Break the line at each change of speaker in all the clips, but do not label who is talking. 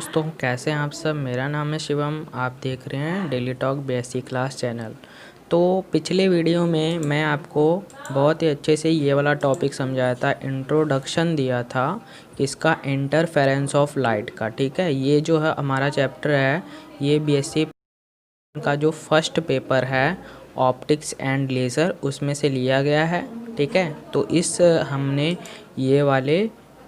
दोस्तों, कैसे हैं आप सब। मेरा नाम है शिवम। आप देख रहे हैं daily talk BSc class channel. तो पिछले वीडियो में मैं आपको बहुत ही अच्छे से ये वाला टॉपिक समझाया था, इंट्रोडक्शन दिया था इसका, इंटरफेरेंस ऑफ लाइट का। ठीक है, ये जो है हमारा चैप्टर है, ये बीएससी का जो फर्स्ट पेपर है ऑप्टिक्स एंड लेज़र, उसमें से लिया गया है। ठीक है, तो इस हमने ये वाले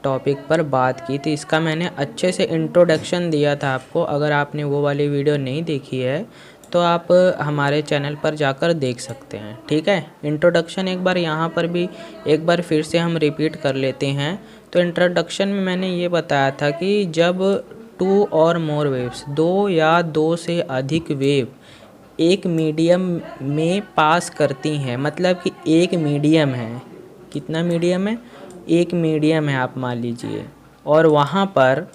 टॉपिक पर बात की थी। इसका मैंने अच्छे से इंट्रोडक्शन दिया था आपको। अगर आपने वो वाली वीडियो नहीं देखी है तो आप हमारे चैनल पर जाकर देख सकते हैं। ठीक है, इंट्रोडक्शन एक बार यहाँ पर भी एक बार फिर से हम रिपीट कर लेते हैं। तो इंट्रोडक्शन में मैंने ये बताया था कि जब टू और मोर वेव्स, दो या दो से अधिक वेव एक मीडियम में पास करती हैं, मतलब कि एक मीडियम है, कितना मीडियम है, एक मीडियम है आप मान लीजिए, और वहाँ पर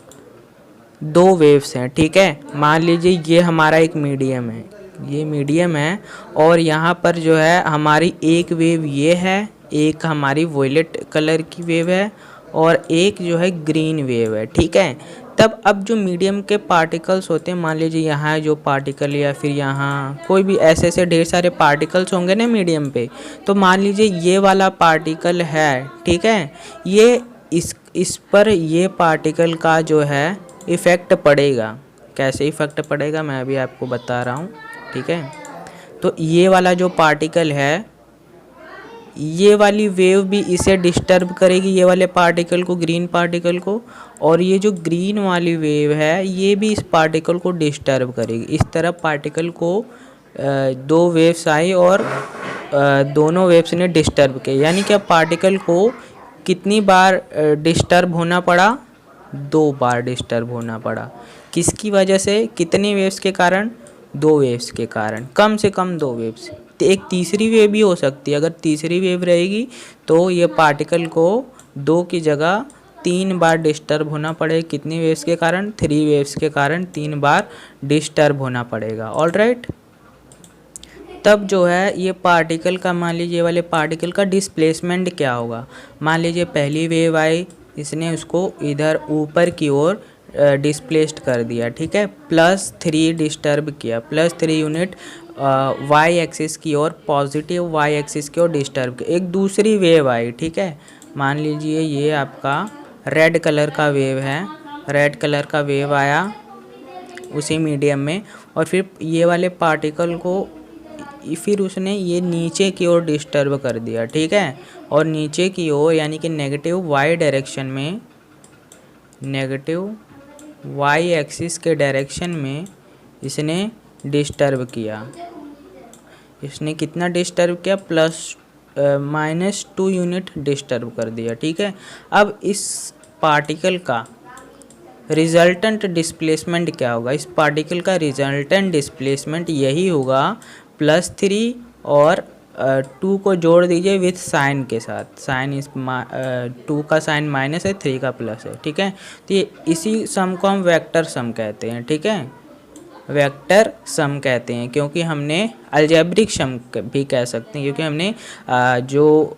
दो वेव्स हैं। ठीक है, मान लीजिए ये हमारा एक मीडियम है, ये मीडियम है, और यहाँ पर जो है हमारी एक वेव ये है, एक हमारी वॉयलेट कलर की वेव है, और एक जो है ग्रीन वेव है। ठीक है, तब अब जो मीडियम के पार्टिकल्स होते हैं, मान लीजिए यहाँ जो पार्टिकल या फिर यहाँ कोई भी ऐसे ऐसे ढेर सारे पार्टिकल्स होंगे ना मीडियम पे, तो मान लीजिए ये वाला पार्टिकल है। ठीक है, ये इस पर ये पार्टिकल का जो है इफ़ेक्ट पड़ेगा। कैसे इफ़ेक्ट पड़ेगा मैं अभी आपको बता रहा हूँ। ठीक है, तो ये वाला जो पार्टिकल है, ये वाली वेव भी इसे डिस्टर्ब करेगी, ये वाले पार्टिकल को, ग्रीन पार्टिकल को, और ये जो ग्रीन वाली वेव है ये भी इस पार्टिकल को डिस्टर्ब करेगी। इस तरह पार्टिकल को दो वेव्स आई और दोनों वेव्स ने डिस्टर्ब किया, यानी कि पार्टिकल को कितनी बार डिस्टर्ब होना पड़ा, दो बार डिस्टर्ब होना पड़ा। किसकी वजह से, कितनी वेव्स के कारण, दो वेव्स के कारण, कम से कम दो वेव्स। तो एक तीसरी वेव भी हो सकती है, अगर तीसरी वेव रहेगी तो ये पार्टिकल को दो की जगह तीन बार डिस्टर्ब होना पड़ेगा। कितनी वेव्स के कारण, थ्री वेव्स के कारण तीन बार डिस्टर्ब होना पड़ेगा। ऑलराइट, तब जो है ये पार्टिकल का, मान लीजिए ये वाले पार्टिकल का डिस्प्लेसमेंट क्या होगा। मान लीजिए पहली वेव आई, इसने उसको इधर ऊपर की ओर डिस्प्लेस्ड कर दिया। ठीक है, +3 डिस्टर्ब किया, +3 यूनिट वाई एक्सिस की ओर, पॉजिटिव वाई एक्सिस की ओर डिस्टर्ब किया। एक दूसरी वेव आई। ठीक है, मान लीजिए ये आपका रेड कलर का वेव है, रेड कलर का वेव आया उसी मीडियम में, और फिर ये वाले पार्टिकल को फिर उसने ये नीचे की ओर डिस्टर्ब कर दिया। ठीक है, और नीचे की ओर यानी कि नेगेटिव वाई डायरेक्शन में, नेगेटिव वाई एक्सिस के डायरेक्शन में इसने डिस्टर्ब किया। इसने कितना डिस्टर्ब किया, -2 यूनिट डिस्टर्ब कर दिया। ठीक है, अब इस पार्टिकल का रिजल्टेंट डिस्प्लेसमेंट क्या होगा, इस पार्टिकल का रिजल्टेंट डिस्प्लेसमेंट यही होगा, +3 और 2 को जोड़ दीजिए विथ साइन के साथ, साइन इस 2 का साइन माइनस है, 3 का प्लस है। ठीक है, तो ये इसी सम को हम वेक्टर सम कहते हैं। ठीक है, वेक्टर सम कहते हैं, क्योंकि हमने अलजेब्रिक सम भी कह सकते हैं, क्योंकि हमने जो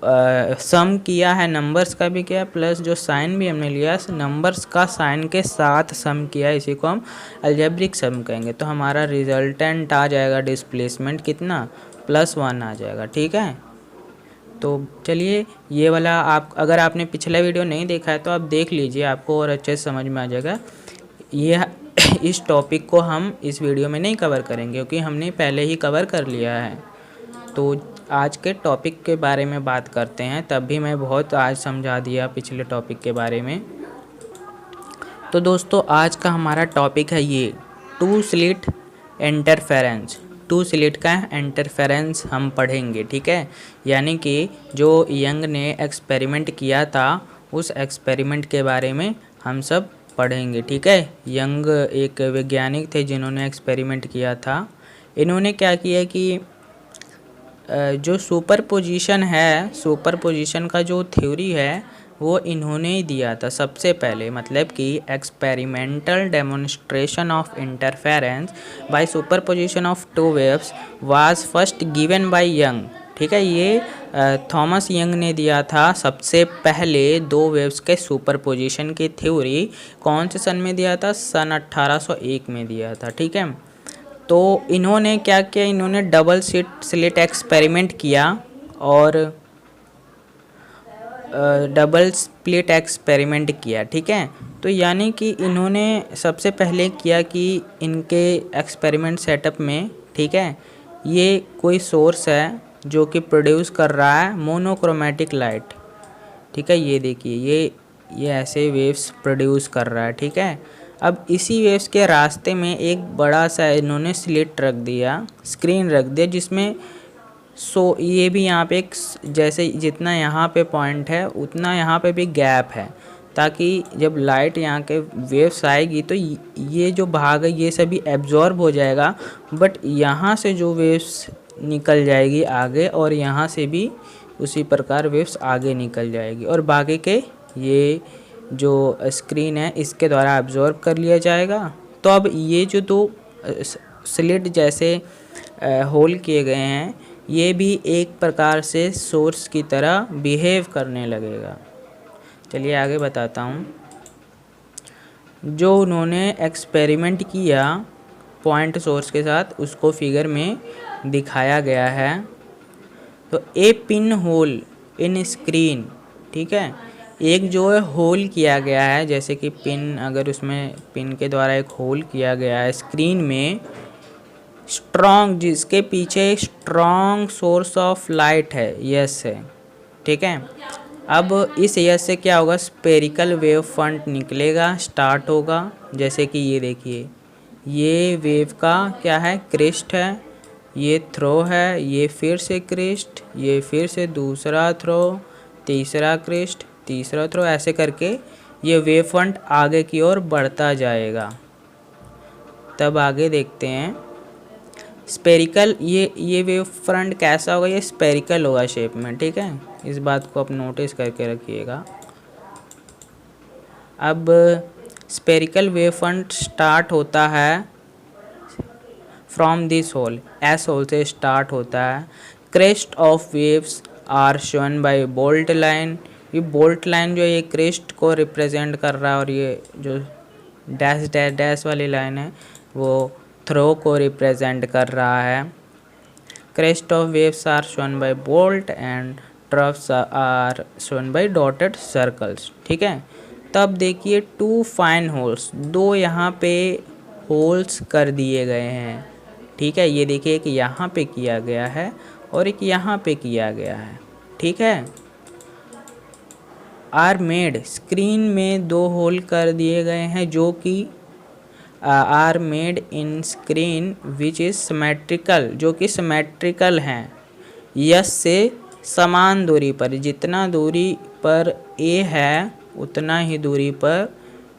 सम किया है नंबर्स का भी किया, प्लस जो साइन भी हमने लिया नंबर्स का साइन के साथ सम किया, इसी को हम अलजेब्रिक सम कहेंगे। तो हमारा रिजल्टेंट आ जाएगा डिस्प्लेसमेंट कितना, +1 आ जाएगा। ठीक है, तो चलिए ये वाला आप, अगर आपने पिछला वीडियो नहीं देखा है तो आप देख लीजिए, आपको और अच्छे से समझ में आ जाएगा। ये इस टॉपिक को हम इस वीडियो में नहीं कवर करेंगे, क्योंकि हमने पहले ही कवर कर लिया है। तो आज के टॉपिक के बारे में बात करते हैं, तब भी मैं बहुत आज समझा दिया पिछले टॉपिक के बारे में। तो दोस्तों आज का हमारा टॉपिक है ये two slit interference. Two slit का इंटरफेरेंस हम पढ़ेंगे। ठीक है, यानी कि जो यंग ने एक्सपेरिमेंट किया था उस एक्सपेरिमेंट के बारे में हम सब पढ़ेंगे। ठीक है, यंग एक वैज्ञानिक थे जिन्होंने एक्सपेरिमेंट किया था। इन्होंने क्या किया कि जो सुपरपोजिशन है, सुपरपोजिशन का जो थ्योरी है वो इन्होंने ही दिया था सबसे पहले, मतलब कि experimental demonstration of interference by superposition of two waves was first given by Young. ठीक है। ये थॉमस यंग ने दिया था सबसे पहले दो वेव्स के सुपरपोजिशन की थ्योरी। कौन से सन में दिया था? सन 1801 में दिया था। ठीक है। तो इन्होंने क्या किया, इन्होंने डबल स्लिट एक्सपेरिमेंट किया और डबल स्प्लिट एक्सपेरिमेंट किया। ठीक है। तो यानी कि इन्होंने सबसे पहले किया कि इनके एक्सपेरिमेंट सेटअप में, ठीक है, ये कोई सोर्स है जो कि प्रोड्यूस कर रहा है मोनोक्रोमेटिक लाइट। ठीक है। ये देखिए, ये ऐसे वेव्स प्रोड्यूस कर रहा है। ठीक है। अब इसी वेव्स के रास्ते में एक बड़ा सा इन्होंने स्लिट रख दिया, स्क्रीन रख दिया, जिसमें ये भी यहाँ पे एक, जैसे जितना यहाँ पे पॉइंट है उतना यहाँ पे भी गैप है, ताकि जब लाइट यहाँ के वेव्स आएगी तो ये जो भाग है ये सभी एब्जॉर्ब हो जाएगा, बट यहाँ से जो वेव्स निकल जाएगी आगे, और यहाँ से भी उसी प्रकार वेव्स आगे निकल जाएगी, और बाकी के ये जो स्क्रीन है इसके द्वारा एब्जॉर्ब कर लिया जाएगा। तो अब ये जो दो स्लिट जैसे होल किए गए हैं, ये भी एक प्रकार से सोर्स की तरह बिहेव करने लगेगा। चलिए आगे बताता हूँ। जो उन्होंने एक्सपेरिमेंट किया पॉइंट सोर्स के साथ, उसको फिगर में दिखाया गया है। तो ए पिन होल इन स्क्रीन, ठीक है, एक जो है होल किया गया है, जैसे कि पिन, अगर उसमें पिन के द्वारा एक होल किया गया है स्क्रीन में, स्ट्रॉन्ग, जिसके पीछे स्ट्रॉन्ग सोर्स ऑफ लाइट है, यस है। ठीक है। अब इस यस से क्या होगा, स्पेरिकल वेव फ्रंट निकलेगा, स्टार्ट होगा। जैसे कि ये देखिए, ये वेव का क्या है, क्रिस्ट है, ये थ्रो है, ये फिर से क्रिस्ट, ये फिर से दूसरा थ्रो, तीसरा क्रिस्ट, तीसरा थ्रो, ऐसे करके ये वेव फ्रंट आगे की ओर बढ़ता जाएगा। तब आगे देखते हैं स्पेरिकल, ये वेव फ्रंट कैसा होगा, ये स्पेरिकल होगा शेप में। ठीक है। इस बात को आप नोटिस करके रखिएगा। अब स्पेरिकल वेव फ्रंट स्टार्ट होता है from this hole, S hole से स्टार्ट होता है। Crest of waves are shown by bold line. ये बोल्ट लाइन जो है ये क्रेस्ट को रिप्रेजेंट कर रहा है, और ये जो डैश डैश डैश वाली लाइन है वो थ्रो को रिप्रेजेंट कर रहा है। Crest of waves are shown by bold and troughs are shown by dotted circles. ठीक है। तब देखिए टू फाइन होल्स, दो यहाँ पे होल्स कर दिए गए हैं। ठीक है। ये देखिए, एक यहाँ पे किया गया है और एक यहाँ पे किया गया है। ठीक है। आर मेड, स्क्रीन में दो होल कर दिए गए हैं जो कि are made in screen which is symmetrical, जो कि सिमेट्रिकल हैं, यस से समान दूरी पर। जितना दूरी पर ए है उतना ही दूरी पर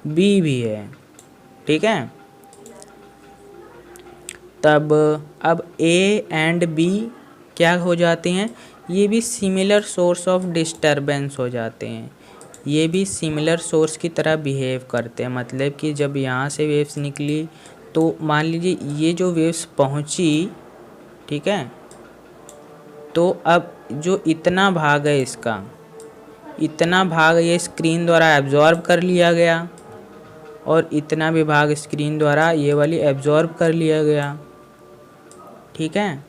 बी भी है। ठीक है। तब अब ए एंड बी क्या हो जाते हैं, ये भी सिमिलर सोर्स ऑफ डिस्टरबेंस हो जाते हैं, ये भी सिमिलर सोर्स की तरह बिहेव करते हैं। मतलब कि जब यहाँ से वेव्स निकली तो मान लीजिए ये जो वेव्स पहुँची, ठीक है, तो अब जो इतना भाग है इसका, इतना भाग ये स्क्रीन द्वारा एब्जॉर्ब कर लिया गया, और इतना भी भाग स्क्रीन द्वारा ये वाली एब्जॉर्ब कर लिया गया। ठीक है।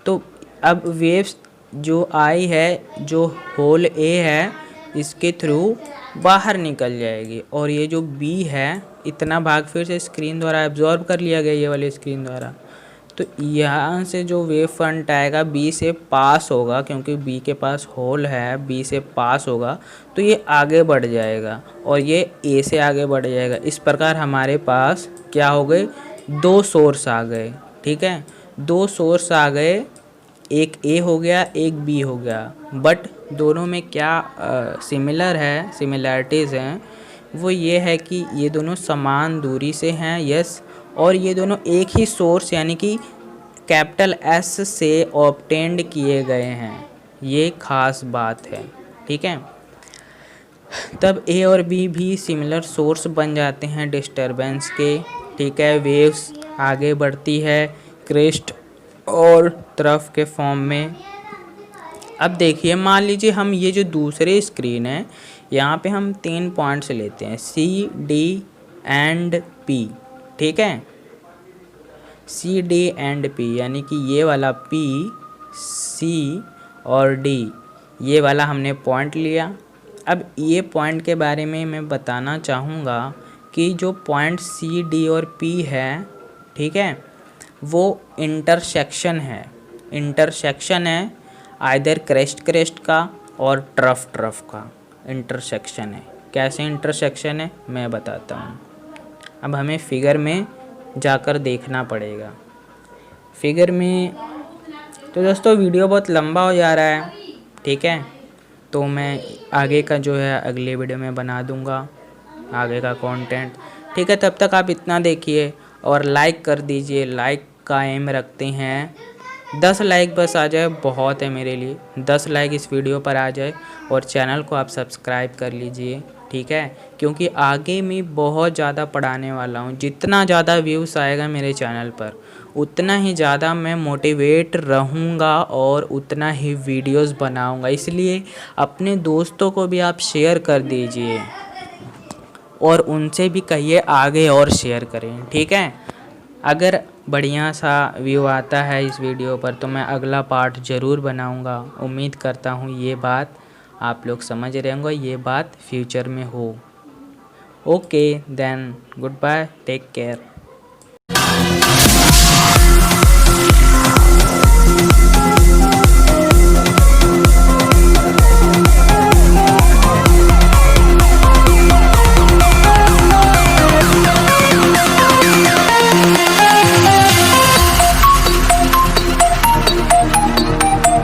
तो अब वेव्स जो आई है, जो होल ए है, इसके थ्रू बाहर निकल जाएगी, और ये जो बी है, इतना भाग फिर से स्क्रीन द्वारा एब्जॉर्ब कर लिया गया ये वाली स्क्रीन द्वारा। तो यहाँ से जो वेव फ्रंट आएगा बी से पास होगा, क्योंकि बी के पास होल है, बी से पास होगा, तो ये आगे बढ़ जाएगा और ये ए से आगे बढ़ जाएगा। इस प्रकार हमारे पास क्या हो गए, दो सोर्स आ गए। ठीक है। दो सोर्स आ गए, एक ए हो गया, एक बी हो गया, बट दोनों में क्या सिमिलर है, सिमिलैरिटीज़ हैं, वो ये है कि ये दोनों समान दूरी से हैं, यस, और ये दोनों एक ही सोर्स यानी कि कैपिटल एस से ऑब्टेंड किए गए हैं। ये खास बात है। ठीक है। तब ए और बी भी सिमिलर सोर्स बन जाते हैं डिस्टरबेंस के। ठीक है। वेव्स आगे बढ़ती है क्रेस्ट और तरफ के फॉर्म में, अब देखिए, मान लीजिए हम ये जो दूसरे स्क्रीन है, यहाँ पे हम 3 पॉइंट्स लेते हैं, सी डी एंड पी। ठीक है, सी डी एंड पी, यानी कि ये वाला पी, सी और डी, ये वाला हमने पॉइंट लिया। अब ये पॉइंट के बारे में मैं बताना चाहूँगा कि जो पॉइंट सी डी और पी है, ठीक है, वो इंटरसेक्शन है। इंटरसेक्शन है आइदर क्रेस्ट का और ट्रफ का इंटरसेक्शन है। कैसे इंटरसेक्शन है मैं बताता हूँ। अब हमें फिगर में जाकर देखना पड़ेगा। फिगर में तो दोस्तों वीडियो बहुत लंबा हो जा रहा है, ठीक है, तो मैं आगे का जो है अगले वीडियो में बना दूंगा, आगे का कंटेंट। ठीक है, तब तक आप इतना देखिए और लाइक कर दीजिए। लाइक का एम रखते हैं 10 लाइक बस आ जाए, बहुत है मेरे लिए। 10 लाइक इस वीडियो पर आ जाए और चैनल को आप सब्सक्राइब कर लीजिए, ठीक है, क्योंकि आगे मैं बहुत ज़्यादा पढ़ाने वाला हूँ। जितना ज़्यादा व्यूज़ आएगा मेरे चैनल पर, उतना ही ज़्यादा मैं मोटिवेट रहूँगा और उतना ही वीडियोस बनाऊँगा। इसलिए अपने दोस्तों को भी आप शेयर कर दीजिए और उनसे भी कहिए आगे और शेयर करें, ठीक है। अगर बढ़िया सा व्यू आता है इस वीडियो पर तो मैं अगला पार्ट ज़रूर बनाऊंगा। उम्मीद करता हूँ ये बात आप लोग समझ रहे होंगे, ये बात फ्यूचर में हो। Okay then, goodbye, take care.